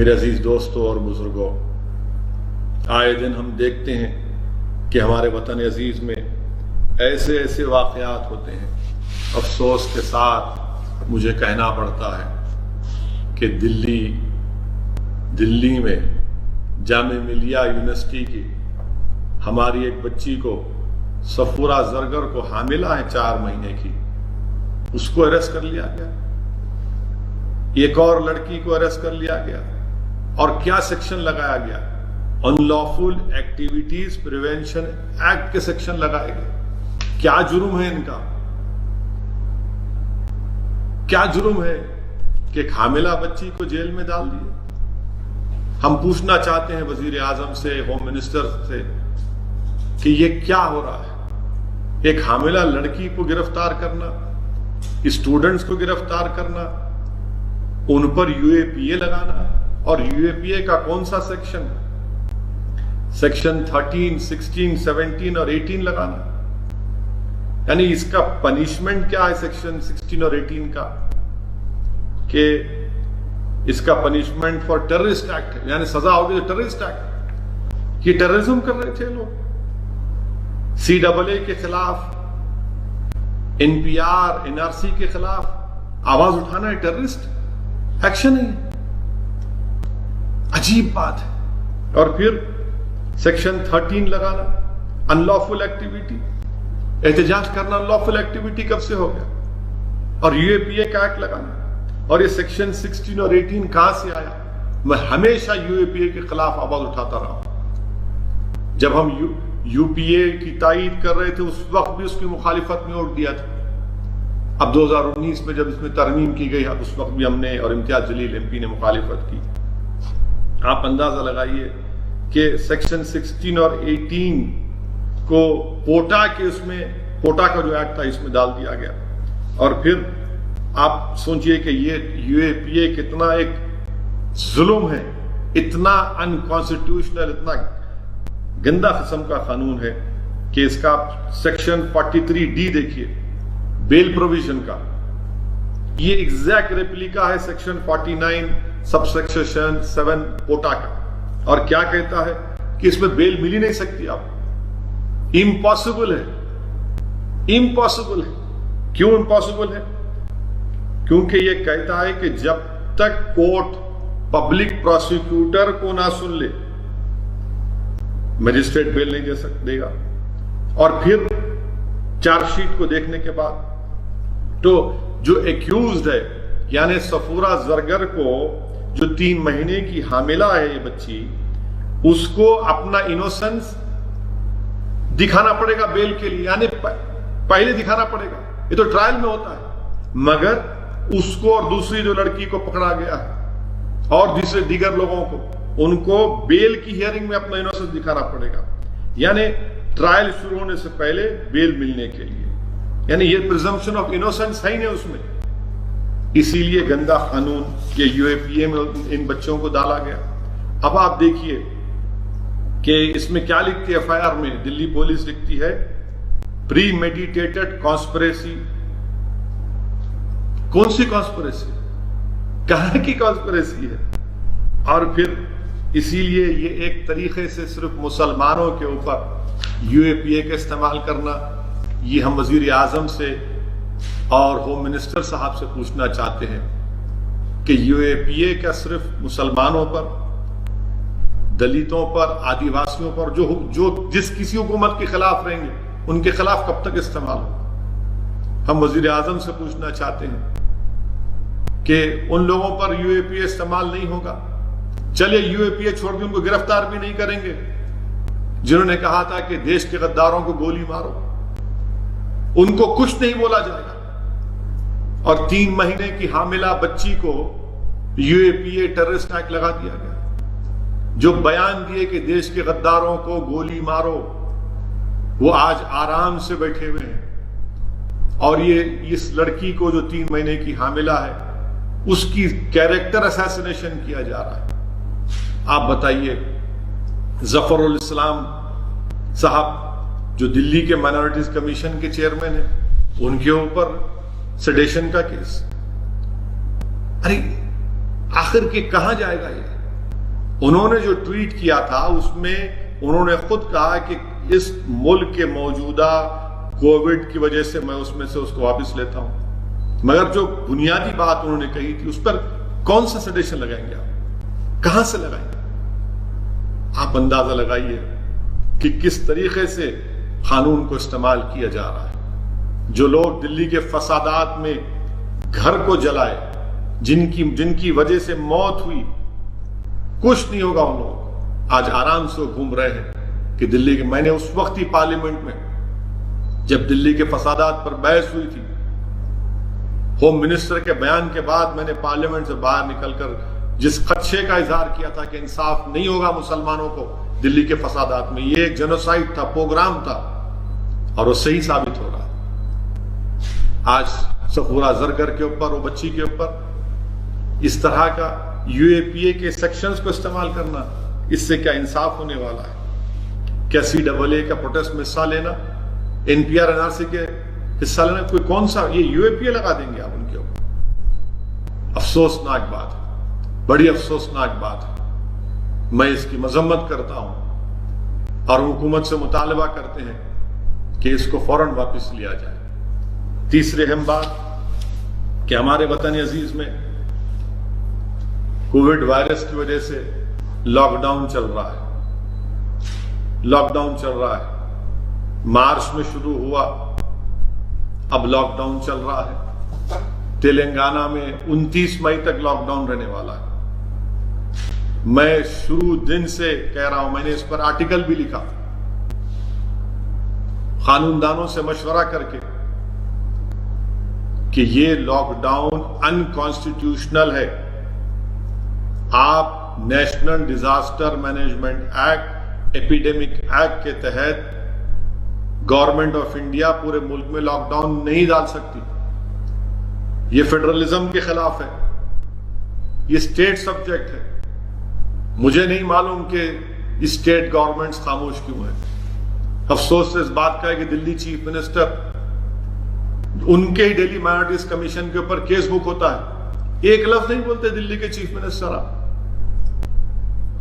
میرے عزیز دوستوں اور بزرگوں، آئے دن ہم دیکھتے ہیں کہ ہمارے وطن عزیز میں ایسے ایسے واقعات ہوتے ہیں۔ افسوس کے ساتھ مجھے کہنا پڑتا ہے کہ دلی میں جامعہ ملیہ یونیورسٹی کی ہماری ایک بچی کو، صفورہ زرگر کو، حاملہ ہے 4 مہینے کی، اس کو اریسٹ کر لیا گیا۔ ایک اور لڑکی کو اریسٹ کر لیا گیا، اور کیا سیکشن لگایا گیا؟ ان لافل ایکٹیویٹیز پریونشن ایکٹ کے سیکشن لگائے گئے۔ کیا جرم ہے ان کا؟ کیا جرم ہے کہ ایک حاملہ بچی کو جیل میں ڈال دیے؟ ہم پوچھنا چاہتے ہیں وزیر اعظم سے، ہوم منسٹر سے، کہ یہ کیا ہو رہا ہے؟ ایک حاملہ لڑکی کو گرفتار کرنا، اسٹوڈنٹس کو گرفتار کرنا، ان پر UAPA لگانا، اور UAPA کا کون سا سیکشن؟ سیکشن 13، 16، 17 اور 18 لگانا۔ یعنی اس کا پنشمنٹ کیا ہے سیکشن 16 اور 18 کا؟ کہ اس کا پنشمنٹ فار ٹیررسٹ ایکٹ ہے، یعنی سزا ہوگی جو ٹیررسٹ ایکٹ، یہ ٹیررزم کر رہے تھے لوگ۔ CAA کے خلاف، NPR، NRC کے خلاف آواز اٹھانا ہے ٹیررسٹ ایکشن ہے؟ عجیب بات ہے۔ اور پھر سیکشن 13 لگانا، ان لافل ایکٹیویٹی، احتجاج کرنا ان لافل ایکٹیویٹی کب سے ہو گیا؟ اور UAPA کا ایکٹ لگانا، اور یہ سیکشن 16 اور 18 کہاں سے آیا؟ میں ہمیشہ UAPA کے خلاف آواز اٹھاتا رہا ہوں۔ جب ہم UPA کی تائید کر رہے تھے، اس وقت بھی اس کی مخالفت میں ووٹ دیا تھا۔ اب 2019 میں جب اس میں ترمیم کی گئی، اس وقت بھی ہم نے اور امتیاز جلیل MP نے مخالفت کی۔ آپ اندازہ لگائیے کہ سیکشن 16 اور 18 کو پوٹا کا جو ایکٹ تھا اس میں ڈال دیا گیا۔ اور پھر آپ سوچئے کہ یہ UAPA کتنا ایک ظلم ہے، اتنا انکانسٹیٹیوشنل، اتنا گندا قسم کا قانون ہے کہ اس کا سیکشن 43D دیکھیے، بیل پروویژن کا، یہ ایگزیکٹ ریپلیکا ہے سیکشن 49 سب سیکشن 7 پوٹا کا۔ اور کیا کہتا ہے کہ اس میں بیل مل ہی نہیں سکتی آپ، امپاسبل ہے، امپاسبل ہے۔ کیوں امپاسبل ہے؟ کیونکہ یہ کہتا ہے کہ جب تک کورٹ پبلک پروسیکیوٹر کو نہ سن لے، مجسٹریٹ بیل نہیں دے گا۔ اور پھر چارج شیٹ کو دیکھنے کے بعد تو جو ایکیوزڈ ہے، یعنی صفورہ زرگر کو، جو 3 مہینے کی حاملہ ہے یہ بچی، اس کو اپنا انوسنس دکھانا پڑے گا بیل کے لیے، یعنی پہلے دکھانا پڑے گا۔ یہ تو ٹرائل میں ہوتا ہے، مگر اس کو اور دوسری جو لڑکی کو پکڑا گیا ہے اور دیگر لوگوں کو، ان کو بیل کی ہیئرنگ میں اپنا انوسنس دکھانا پڑے گا، یعنی ٹرائل شروع ہونے سے پہلے بیل ملنے کے لیے۔ یعنی یہ پریزمپشن آف انوسنس ہے ہی نہیں اس میں، اسی لیے گندا قانون یہ UAPA میں ان بچوں کو ڈالا گیا۔ اب آپ دیکھیے کہ اس میں کیا لکھتی ہے FIR میں، دلی پولیس لکھتی ہے پری میڈیٹیٹڈ کانسپریسی۔ کون سی کانسپریسی؟ کہاں کی کانسپریسی ہے؟ اور پھر اسی لیے یہ ایک طریقے سے صرف مسلمانوں کے اوپر UAPA کا استعمال کرنا، یہ ہم وزیر اعظم سے اور ہوم منسٹر صاحب سے پوچھنا چاہتے ہیں کہ UAPA کا صرف مسلمانوں پر، دلتوں پر، آدیواسیوں پر، جو جس کسی حکومت کے خلاف رہیں گے ان کے خلاف کب تک استعمال ہو؟ ہم وزیر اعظم سے پوچھنا چاہتے ہیں کہ ان لوگوں پر UAPA استعمال نہیں ہوگا۔ چلیے UAPA چھوڑ کے ان کو گرفتار بھی نہیں کریں گے جنہوں نے کہا تھا کہ دیش کے غداروں کو گولی مارو، ان کو کچھ نہیں بولا جائے گا۔ اور 3 مہینے کی حاملہ بچی کو UAPA ٹیررسٹ ایکٹ لگا دیا گیا۔ جو بیان دیے کہ دیش کے غداروں کو گولی مارو، وہ آج آرام سے بیٹھے ہوئے ہیں، اور یہ اس لڑکی کو جو 3 مہینے کی حاملہ ہے اس کی کیریکٹر اسیسینیشن کیا جا رہا ہے۔ آپ بتائیے، ظفر الاسلام صاحب جو دلی کے مائنورٹیز کمیشن کے چیئرمین ہیں، ان کے اوپر سیڈیشن کا کیس۔ ارے آخر کے کہاں جائے گا یہ؟ انہوں نے جو ٹویٹ کیا تھا اس میں انہوں نے خود کہا کہ اس ملک کے موجودہ کووڈ کی وجہ سے میں اس میں سے اس کو واپس لیتا ہوں، مگر جو بنیادی بات انہوں نے کہی تھی اس پر کون سا سٹیشن لگائیں گے آپ؟ کہاں سے لگائیں گے؟ آپ اندازہ لگائیے کہ کس طریقے سے قانون کو استعمال کیا جا رہا ہے۔ جو لوگ دلی کے فسادات میں گھر کو جلائے، جن کی وجہ سے موت ہوئی، کچھ نہیں ہوگا ان لوگ، آج آرام سے گھوم رہے ہیں کہ دلی کے، میں نے اس وقت ہی پارلیمنٹ میں جب دلی کے فسادات پر بحث ہوئی تھی، ہوم منسٹر کے بیان کے بعد میں نے پارلیمنٹ سے باہر نکل کر جس خدشے کا اظہار کیا تھا کہ انصاف نہیں ہوگا مسلمانوں کو دلی کے فسادات میں، یہ ایک جنوسائیڈ تھا، پروگرام تھا، اور وہ صحیح ثابت ہو رہا۔ آج صفورہ زرگر کے اوپر، وہ بچی کے اوپر اس طرح کا یو اے پی اے کے سیکشنز کو استعمال کرنا، اس سے کیا انصاف ہونے والا ہے؟ کیا سی ڈبل اے کا پروٹیسٹ میں حصہ لینا، N P R N R C کے حصہ لینا، کوئی کون سا یہ یو اے پی اے لگا دیں گے آپ ان کے اوپر؟ افسوسناک بات ہے، بڑی افسوسناک بات ہے۔ میں اس کی مذمت کرتا ہوں اور حکومت سے مطالبہ کرتے ہیں کہ اس کو فوراً واپس لیا جائے۔ تیسری اہم بات کہ ہمارے وطن عزیز میں کووڈ وائرس کی وجہ سے لاک ڈاؤن چل رہا ہے، لاک ڈاؤن چل رہا ہے، مارچ میں شروع ہوا، اب لاک ڈاؤن چل رہا ہے۔ تلنگانہ میں 29 مئی تک لاک ڈاؤن رہنے والا ہے۔ میں شروع دن سے کہہ رہا ہوں، میں نے اس پر آرٹیکل بھی لکھا، قانون دانوں سے مشورہ کر کے، کہ یہ لاک ڈاؤن انکانسٹیٹیوشنل ہے۔ آپ national disaster management act, epidemic act کے تحت گورنمنٹ آف انڈیا پورے ملک میں لاک ڈاؤن نہیں ڈال سکتی، یہ فیڈرلزم کے خلاف ہے، یہ اسٹیٹ سبجیکٹ ہے۔ مجھے نہیں معلوم کہ اسٹیٹ گورنمنٹس خاموش کیوں ہیں۔ افسوس سے اس بات کا ہے کہ دلی چیف منسٹر، ان کے ہی ڈیلی مائنورٹیز کمیشن کے اوپر کیس بک ہوتا ہے، ایک لفظ نہیں بولتے دلی کے چیف منسٹر۔ آپ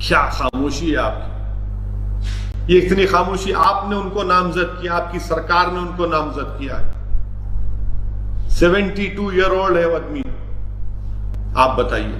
کیا خاموشی ہے آپ کی؟ یہ اتنی خاموشی، آپ نے ان کو نامزد کیا، آپ کی سرکار نے ان کو نامزد کیا ہے۔ 72 ایئر اولڈ ہے وہ آدمی، آپ بتائیے